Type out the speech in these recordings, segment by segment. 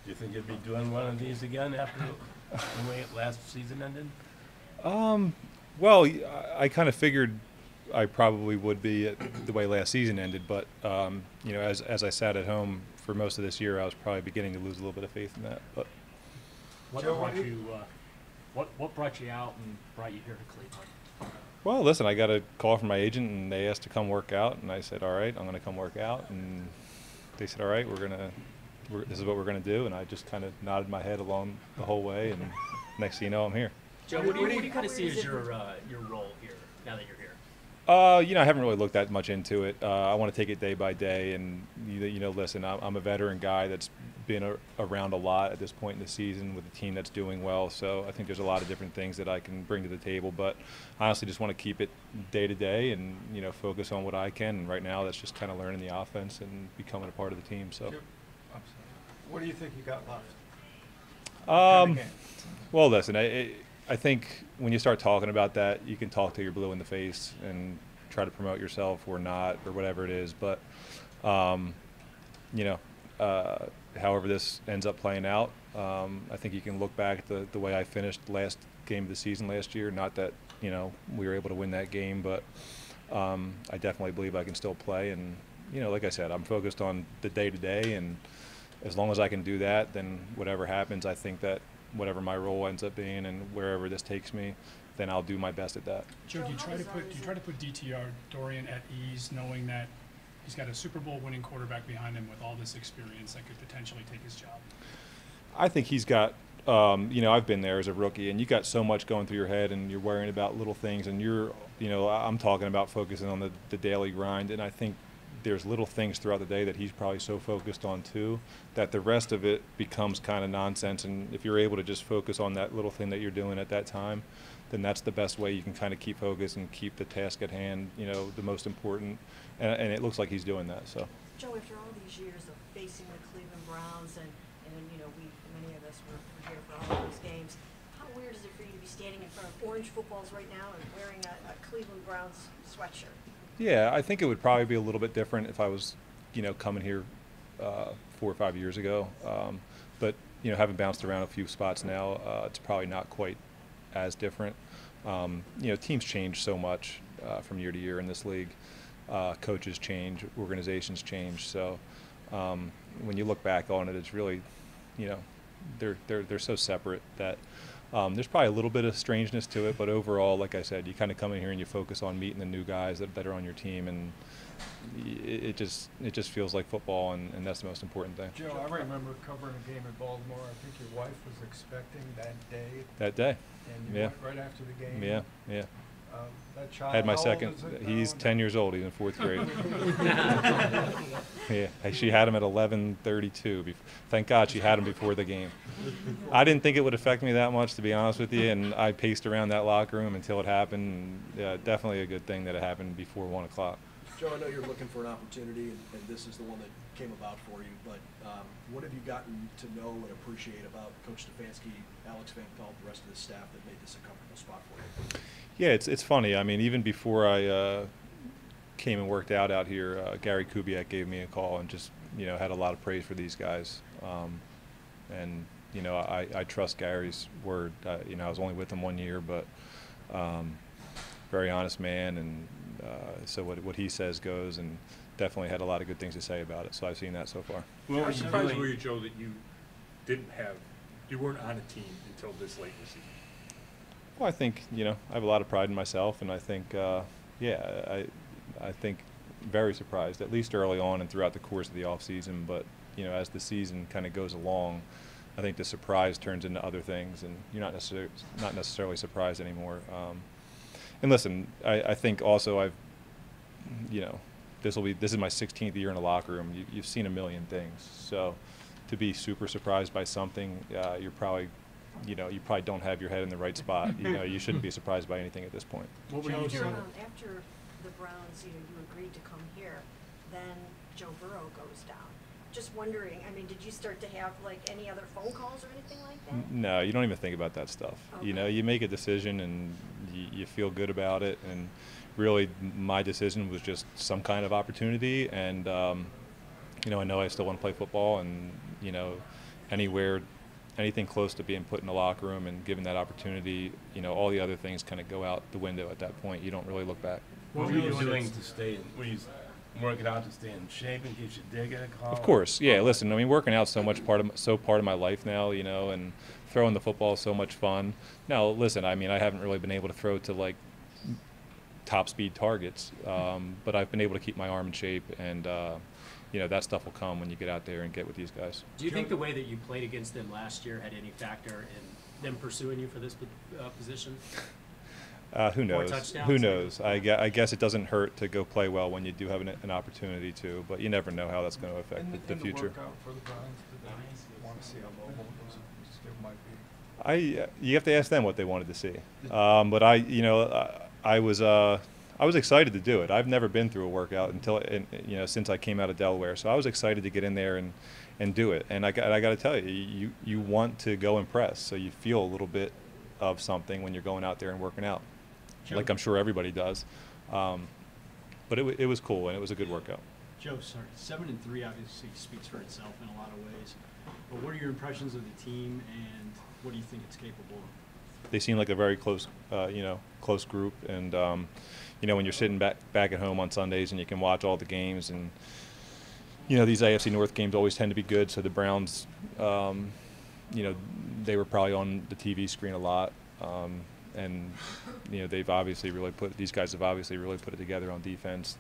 Do you think you'd be doing one of these again after the way last season ended? Well, I kind of figured I probably would be at the way last season ended, but as I sat at home for most of this year, I was probably beginning to lose a little bit of faith in that. But What Joe, brought you? What brought you out and brought you here to Cleveland? well, listen, I got a call from my agent, and they asked to come work out, and I said, all right, I'm going to come work out, and they said, all right, this is what we're going to do, and I just kind of nodded my head along the whole way, and next thing you know, I'm here. Joe, what do you kind of see as your role here now that you're here? I haven't really looked that much into it. I want to take it day by day, and listen, I'm a veteran guy that's been around a lot at this point in the season with a team that's doing well. So I think there's a lot of different things that I can bring to the table. But I honestly just want to keep it day to day, and focus on what I can. And right now, that's just kind of learning the offense and becoming a part of the team. So, what do you think you got left? Well, listen, I think when you start talking about that, you can talk till you're blue in the face and try to promote yourself or not or whatever it is. But, however this ends up playing out, I think you can look back at the way I finished the last game of the season last year. Not that, we were able to win that game, but I definitely believe I can still play. And, like I said, I'm focused on the day-to-day, and as long as I can do that, then whatever happens, I think that whatever my role ends up being and wherever this takes me, then I'll do my best at that. Joe, do you try to put DTR Dorian at ease, knowing that he's got a Super Bowl winning quarterback behind him with all this experience that could potentially take his job? I think he's got, I've been there as a rookie, and you got so much going through your head, and you're worrying about little things, and I'm talking about focusing on the daily grind, and I think there's little things throughout the day that he's probably so focused on too, that the rest of it becomes kind of nonsense. And if you're able to just focus on that little thing that you're doing at that time, then that's the best way you can kind of keep focused and keep the task at hand, the most important. And it looks like he's doing that. So, Joe, after all these years of facing the Cleveland Browns, and many of us were here for all of those games, how weird is it for you to be standing in front of orange footballs right now and wearing a Cleveland Browns sweatshirt? Yeah, I think it would probably be a little bit different if I was, coming here 4 or 5 years ago. But having bounced around a few spots now, it's probably not quite as different. Teams change so much from year to year in this league. Coaches change, organizations change. So when you look back on it, it's really, they're so separate that there's probably a little bit of strangeness to it. But overall, like I said, you kind of come in here and you focus on meeting the new guys that are on your team, and it just feels like football, and that's the most important thing. Joe, I remember covering a game in Baltimore. I think your wife was expecting that day. That day. And you went right after the game. Yeah. That child, I had my how second. old is it He's now? 10 years old. He's in 4th grade. Yeah, she had him at 11:32. Thank God she had him before the game. I didn't think it would affect me that much, to be honest with you, and I paced around that locker room until it happened. And, yeah, definitely a good thing that it happened before 1 o'clock. Joe, I know you're looking for an opportunity, and this is the one that came about for you, but what have you gotten to know and appreciate about Coach Stefanski, Alex Van Pelt, the rest of the staff that made this a comfortable spot for you? Yeah, it's funny. I mean, even before I came and worked out here, Gary Kubiak gave me a call and just, had a lot of praise for these guys. And, I trust Gary's word. I was only with him 1 year, but very honest man, and so what he says goes, and definitely had a lot of good things to say about it. So I've seen that so far. Well, how surprised were you, Joe, that you weren't on a team until this late in the season? Well, I think, I have a lot of pride in myself, and I think, I think very surprised, at least early on and throughout the course of the off season. But, as the season kind of goes along, I think the surprise turns into other things, and you're not necessarily surprised anymore. And listen, I think also this is my 16th year in the locker room. You've seen a million things, so to be super surprised by something, you're probably, you probably don't have your head in the right spot. You shouldn't be surprised by anything at this point. What were you doing? After the Browns, you agreed to come here, then Joe Burrow goes down. Just wondering, I mean, did you start to have like any other phone calls or anything like that? No, you don't even think about that stuff. Okay. You make a decision and you feel good about it, and really my decision was just some kind of opportunity, and I know I still want to play football, and anything close to being put in the locker room and given that opportunity, all the other things kind of go out the window at that point. You don't really look back. What were you doing to stay in, were you working out to stay in shape in case you did get a call? Of course, yeah. Listen, I mean, working out part of my life now, and throwing the football is so much fun. Now, listen, I mean, I haven't really been able to throw to like top speed targets, but I've been able to keep my arm in shape, and that stuff will come when you get out there and get with these guys. Do you think the way that you played against them last year had any factor in them pursuing you for this position? Who More knows? touchdowns? Who knows? I guess it doesn't hurt to go play well when you do have an opportunity to, but you never know how that's going to affect the future. In the workout for the Browns, did they want to see how mobile it might be? You have to ask them what they wanted to see. But I was excited to do it. I've never been through a workout since I came out of Delaware, so I was excited to get in there and do it. And I got to tell you, you want to go impress, so you feel a little bit of something when you're going out there and working out. Joe. Like I'm sure everybody does. But it was cool, and it was a good workout. Joe, sorry, 7-3 obviously speaks for itself in a lot of ways. But what are your impressions of the team, and what do you think it's capable of? They seem like a very close group, and when you're sitting back at home on Sundays and you can watch all the games, and these AFC North games always tend to be good. So the Browns, they were probably on the TV screen a lot. And these guys have obviously really put it together on defense.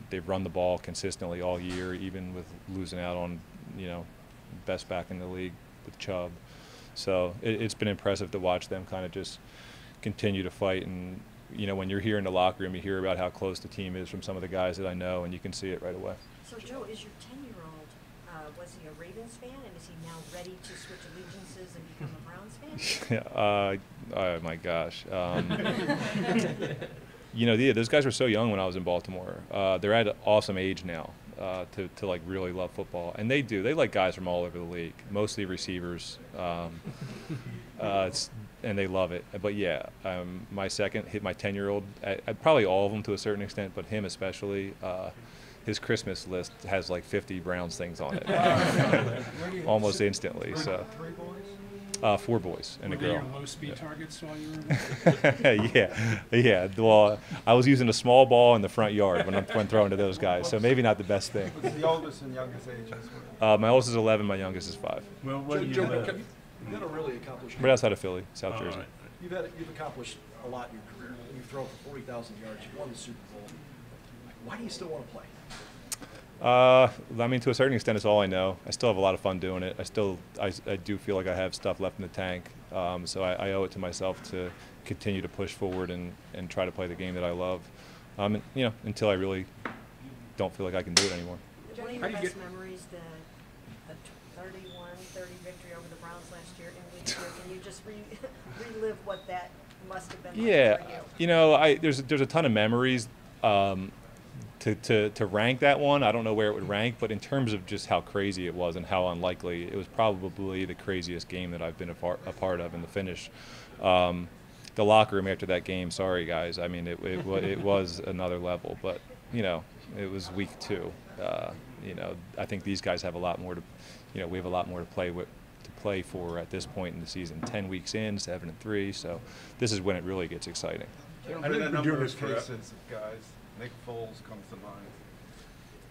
They've run the ball consistently all year, even with losing out on best back in the league with Chubb. So it's been impressive to watch them kind of just continue to fight. And when you're here in the locker room, you hear about how close the team is from some of the guys that I know, and you can see it right away. So Joe, is your 10-year-old, was he a Ravens fan, and is he now ready to switch allegiances and become a Browns fan? Oh my gosh. Those guys were so young when I was in Baltimore. They're at an awesome age now to like really love football, and they like guys from all over the league, mostly receivers, and they love it. But yeah, my 10-year-old, probably all of them to a certain extent, but him especially. His Christmas list has like 50 Browns things on it, almost instantly. So, 3 boys? 4 boys and a Were they girl. your low-speed targets while you were Yeah. Well, I was using a small ball in the front yard when throwing to those guys, so maybe not the best thing. What's the oldest and youngest ages? My oldest is 11, my youngest is 5. Well, where do you Joe, live? you've had a really accomplished Right outside of Philly, South Oh, Jersey. right. You've accomplished a lot in your career. You've thrown for 40,000 yards. You've won the Super Bowl. Why do you still want to play? I mean, to a certain extent, it's all I know. I still have a lot of fun doing it. I do feel like I have stuff left in the tank. So I owe it to myself to continue to push forward and try to play the game that I love. Until I really don't feel like I can do it anymore. One of your best memories, the 31-30 victory over the Browns last year in Week 2. Can you just relive what that must have been like for you? There's a ton of memories. To rank that one, I don't know where it would rank, but in terms of just how crazy it was and how unlikely, it was probably the craziest game that I've been a part of in the finish. The locker room after that game, sorry guys, I mean it was another level, but it was week 2. I think these guys have a lot more to, we have a lot more to play for at this point in the season. 10 weeks in, 7-3, so this is when it really gets exciting. There I have been a didn't do number this of for cases of guys, Nick Foles comes to mind,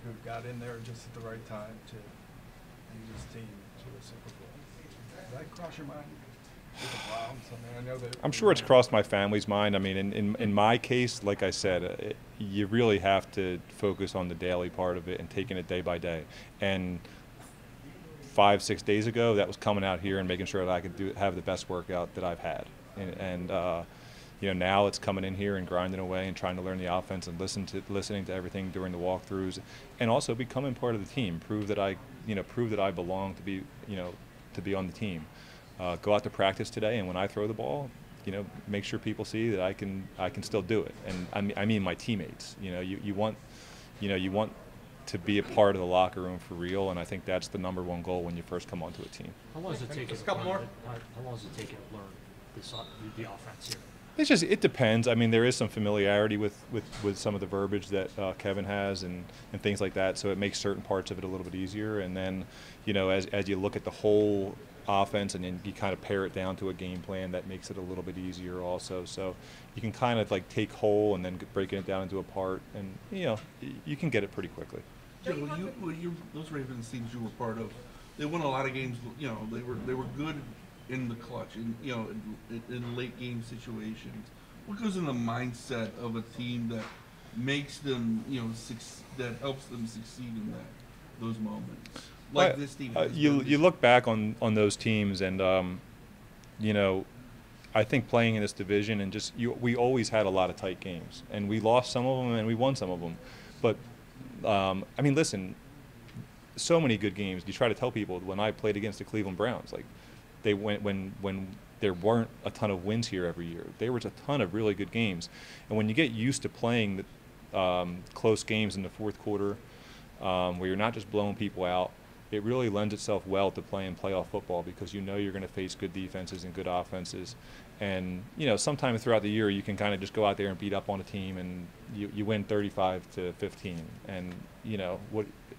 who got in there just at the right time to lead his team to a Super Bowl. Did that cross your mind with the Browns? I mean, I know that. I'm sure it's crossed my family's mind. I mean, in my case, like I said, you really have to focus on the daily part of it and taking it day by day. And 5-6 days ago, that was coming out here and making sure that I could have the best workout that I've had. And now it's coming in here and grinding away and trying to learn the offense and listening to everything during the walkthroughs, and also becoming part of the team. Prove that I belong to be on the team. Go out to practice today, and when I throw the ball, make sure people see that I can still do it. And I mean my teammates. You want to be a part of the locker room for real, and I think that's the #1 goal when you first come onto a team. How long does it take you Just a to couple learn more. How long does it take you to learn the offense here? It depends. I mean, there is some familiarity with some of the verbiage that Kevin has and things like that, so it makes certain parts of it a little bit easier. And then, as you look at the whole offense and then you kind of pare it down to a game plan, that makes it a little bit easier also. So you can kind of like take whole and then breaking it down into a part, and you can get it pretty quickly. Yeah, those Ravens teams you were part of, they won a lot of games. They were good in the clutch, in late game situations. What goes in the mindset of a team that makes them, that helps them succeed in those moments? Like this team. You look back on those teams, and I think playing in this division and we always had a lot of tight games, and we lost some of them and we won some of them. But I mean, listen, so many good games. You try to tell people when I played against the Cleveland Browns, like they went when there weren't a ton of wins here every year. There was a ton of really good games, and when you get used to playing close games in the fourth quarter, where you're not just blowing people out, it really lends itself well to playing playoff football, because you're going to face good defenses and good offenses. And sometime throughout the year you can kind of just go out there and beat up on a team and you win 35-15. And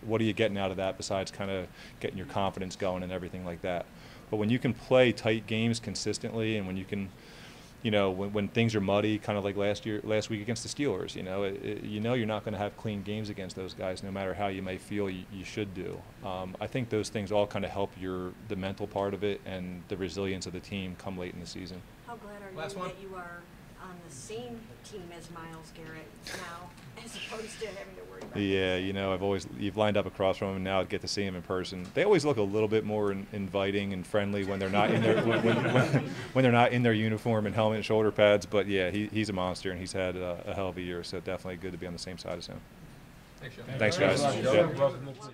what are you getting out of that besides kind of getting your confidence going and everything like that? But when you can play tight games consistently, and when you can, when things are muddy, kind of like last week against the Steelers, you're not going to have clean games against those guys, no matter how you may feel you should do. I think those things all kind of help the mental part of it and the resilience of the team come late in the season. How glad are you that you are on the same team as Myles Garrett now, as opposed to having to worry about you've lined up across from him, and now I get to see him in person. They always look a little bit more inviting and friendly when they're not in their when they're not in their uniform and helmet and shoulder pads. But yeah, he's a monster, and he's had a hell of a year. So definitely good to be on the same side as him. Thanks, guys. Yeah. Welcome to the team.